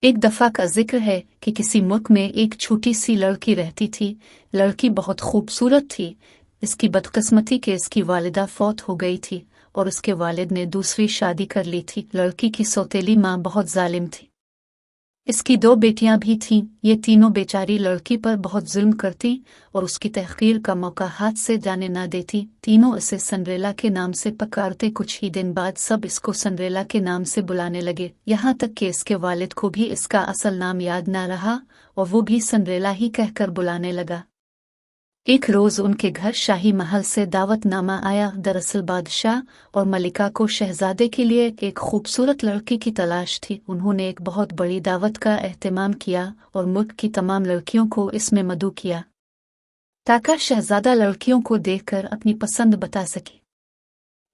एक दफ़ा का जिक्र है कि किसी मुल्क में एक छोटी सी लड़की रहती थी। लड़की बहुत खूबसूरत थी। इसकी बदकिस्मती कि इसकी वालिदा फौत हो गई थी और उसके वालिद ने दूसरी शादी कर ली थी। लड़की की सौतेली माँ बहुत जालिम थी। इसकी 2 बेटियां भी थीं। ये तीनों बेचारी लड़की पर बहुत जुल्म करती और उसकी तहकीर का मौका हाथ से जाने न देती। तीनों इसे सिंड्रेला के नाम से पुकारते। कुछ ही दिन बाद सब इसको सिंड्रेला के नाम से बुलाने लगे, यहाँ तक कि इसके वालिद को भी इसका असल नाम याद न रहा और वो भी सिंड्रेला ही कहकर बुलाने लगा। एक रोज उनके घर शाही महल से दावतनामा आया। दरअसल बादशाह और मलिका को शहजादे के लिए एक खूबसूरत लड़की की तलाश थी। उन्होंने एक बहुत बड़ी दावत का एहतमाम किया और मुल्क की तमाम लड़कियों को इसमें मदऊ किया ताकि शहजादा लड़कियों को देखकर अपनी पसंद बता सके।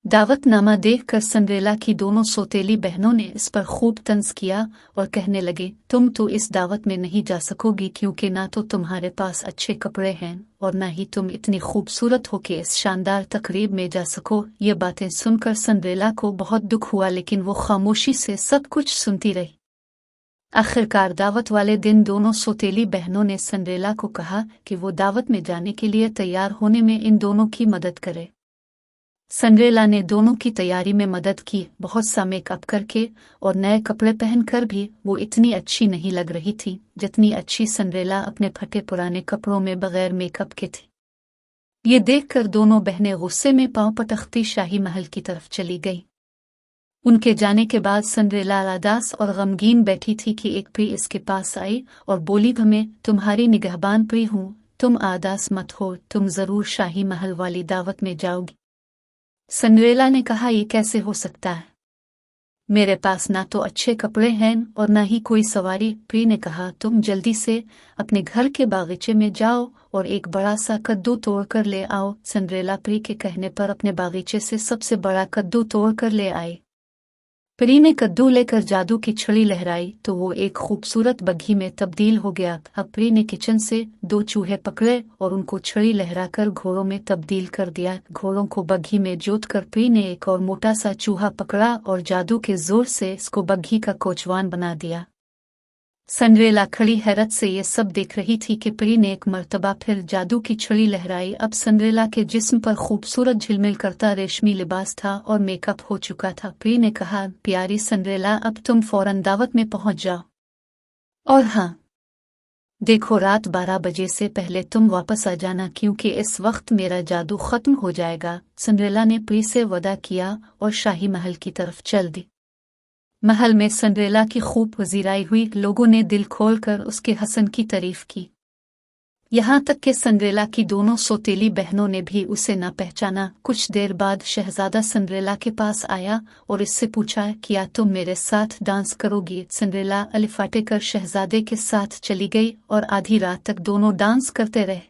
दावतनामा देखकर सिंड्रेला की दोनों सौतेली बहनों ने इस पर खूब तंज किया और कहने लगे, तुम तो इस दावत में नहीं जा सकोगी क्योंकि ना तो तुम्हारे पास अच्छे कपड़े हैं और ना ही तुम इतनी खूबसूरत हो कि इस शानदार तकरीब में जा सको। ये बातें सुनकर सिंड्रेला को बहुत दुख हुआ, लेकिन वो खामोशी से सब कुछ सुनती रही। आखिरकार दावत वाले दिन दोनों सौतेली बहनों ने सिंड्रेला को कहा कि वो दावत में जाने के लिए तैयार होने में इन दोनों की मदद करे। सिंड्रेला ने दोनों की तैयारी में मदद की। बहुत सा मेकअप करके और नए कपड़े पहनकर भी वो इतनी अच्छी नहीं लग रही थी जितनी अच्छी सिंड्रेला अपने फटे पुराने कपड़ों में बगैर मेकअप के थी। ये देखकर दोनों बहनें गुस्से में पांव पटकती शाही महल की तरफ चली गई। उनके जाने के बाद सिंड्रेला उदास और गमगीन बैठी थी कि एक परी इसके पास आई और बोली, मैं तुम्हारी निगहबान परी हूँ, तुम उदास मत हो, तुम जरूर शाही महल वाली दावत में जाओगी। सिंड्रेला ने कहा, ये कैसे हो सकता है, मेरे पास ना तो अच्छे कपड़े हैं और ना ही कोई सवारी। परी ने कहा, तुम जल्दी से अपने घर के बागीचे में जाओ और एक बड़ा सा कद्दू तोड़ कर ले आओ। सिंड्रेला परी के कहने पर अपने बागीचे से सबसे बड़ा कद्दू तोड़ कर ले आई। परी ने कद्दू लेकर जादू की छड़ी लहराई तो वो एक खूबसूरत बग्घी में तब्दील हो गया। अब परी ने किचन से 2 चूहे पकड़े और उनको छड़ी लहराकर घोड़ों में तब्दील कर दिया। घोड़ों को बग्घी में जोत कर परी ने एक और मोटा सा चूहा पकड़ा और जादू के जोर से इसको बग्घी का कोचवान बना दिया। सिंड्रेला खड़ी हैरत से ये सब देख रही थी कि परी ने एक मर्तबा फिर जादू की छड़ी लहराई। अब सिंड्रेला के जिस्म पर खूबसूरत झिलमिल करता रेशमी लिबास था और मेकअप हो चुका था। परी ने कहा, प्यारी सिंड्रेला, अब तुम फौरन दावत में पहुंच जाओ और हाँ, देखो रात 12 बजे से पहले तुम वापस आ जाना क्योंकि इस वक्त मेरा जादू खत्म हो जाएगा। सिंड्रेला ने परी से वदा किया और शाही महल की तरफ चल दी। महल में सिंड्रेला की खूब पजीराई हुई। लोगों ने दिल खोलकर उसके हसन की तारीफ की, यहाँ तक कि सिंड्रेला की दोनों सौतेली बहनों ने भी उसे न पहचाना। कुछ देर बाद शहजादा सिंड्रेला के पास आया और इससे पूछा, क्या तुम मेरे साथ डांस करोगी? सिंड्रेला अलिफाटे कर शहजादे के साथ चली गई और आधी रात तक दोनों डांस करते रहे।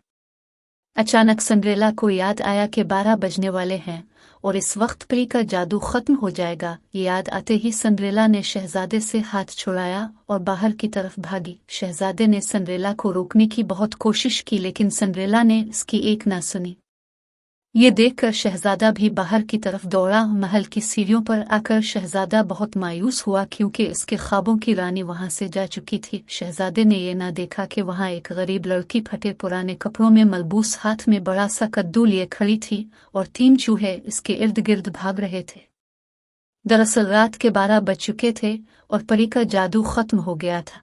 अचानक सिंड्रेला को याद आया कि 12 बजने वाले हैं और इस वक्त परी का जादू खत्म हो जाएगा। ये याद आते ही सिंड्रेला ने शहजादे से हाथ छुड़ाया और बाहर की तरफ भागी। शहजादे ने सिंड्रेला को रोकने की बहुत कोशिश की लेकिन सिंड्रेला ने इसकी एक ना सुनी। ये देखकर शहजादा भी बाहर की तरफ दौड़ा। महल की सीढ़ियों पर आकर शहजादा बहुत मायूस हुआ क्योंकि इसके ख्वाबों की रानी वहां से जा चुकी थी। शहजादे ने यह ना देखा कि वहां एक गरीब लड़की फटे पुराने कपड़ों में मलबूस हाथ में बड़ा सा कद्दू लिए खड़ी थी और 3 चूहे इसके इर्द गिर्द भाग रहे थे। दरअसल रात के 12 बज चुके थे और परी का जादू खत्म हो गया था।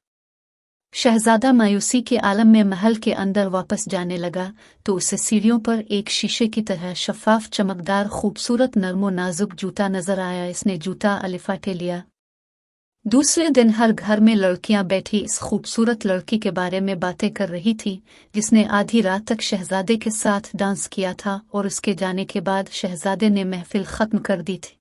शहजादा मायूसी के आलम में महल के अंदर वापस जाने लगा तो उसे सीढ़ियों पर एक शीशे की तरह शफाफ चमकदार खूबसूरत नरमो नाजुक जूता नजर आया। इसने जूता अलिफाटे लिया। दूसरे दिन हर घर में लड़कियां बैठी इस खूबसूरत लड़की के बारे में बातें कर रही थी जिसने आधी रात तक शहजादे के साथ डांस किया था और उसके जाने के बाद शहजादे ने महफिल खत्म कर दी थी।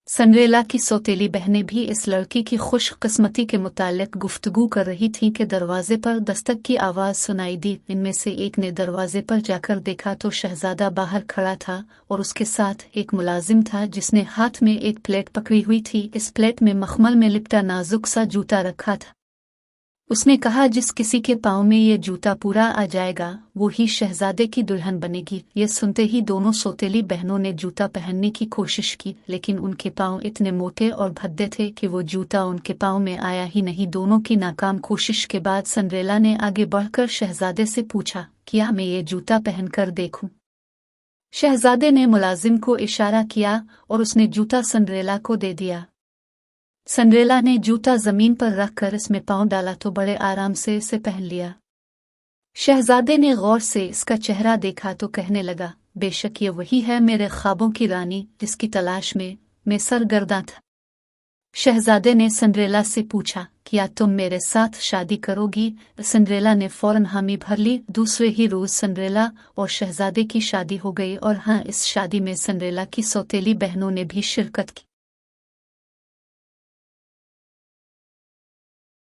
सिंड्रेला की सौतेली बहनें भी इस लड़की की खुशकिस्मती के मुतालिक गुफ्तगू कर रही थीं कि दरवाजे पर दस्तक की आवाज़ सुनाई दी। इनमें से एक ने दरवाजे पर जाकर देखा तो शहजादा बाहर खड़ा था और उसके साथ एक मुलाजिम था जिसने हाथ में एक प्लेट पकड़ी हुई थी। इस प्लेट में मखमल में लिपटा नाजुक सा जूता रखा था। उसने कहा जिस किसी के पाँव में ये जूता पूरा आ जाएगा वो ही शहजादे की दुल्हन बनेगी। ये सुनते ही दोनों सौतेली बहनों ने जूता पहनने की कोशिश की, लेकिन उनके पाँव इतने मोटे और भद्दे थे कि वो जूता उनके पाँव में आया ही नहीं। दोनों की नाकाम कोशिश के बाद सिंड्रेला ने आगे बढ़कर शहजादे से पूछा, क्या मैं ये जूता पहनकर देखूं? शहजादे ने मुलाजिम को इशारा किया और उसने जूता सिंड्रेला को दे दिया। सिंड्रेला ने जूता जमीन पर रखकर इसमें पाँव डाला तो बड़े आराम से इसे पहन लिया। शहजादे ने गौर से इसका चेहरा देखा तो कहने लगा, बेशक ये वही है मेरे ख्वाबों की रानी जिसकी तलाश में मैं सरगर्दा था। शहजादे ने सिंड्रेला से पूछा, क्या तुम मेरे साथ शादी करोगी? सिंड्रेला ने फौरन हामी भर ली। दूसरे ही रोज सिंड्रेला और शहजादे की शादी हो गई और हाँ, इस शादी में सिंड्रेला की सौतेली बहनों ने भी शिरकत की।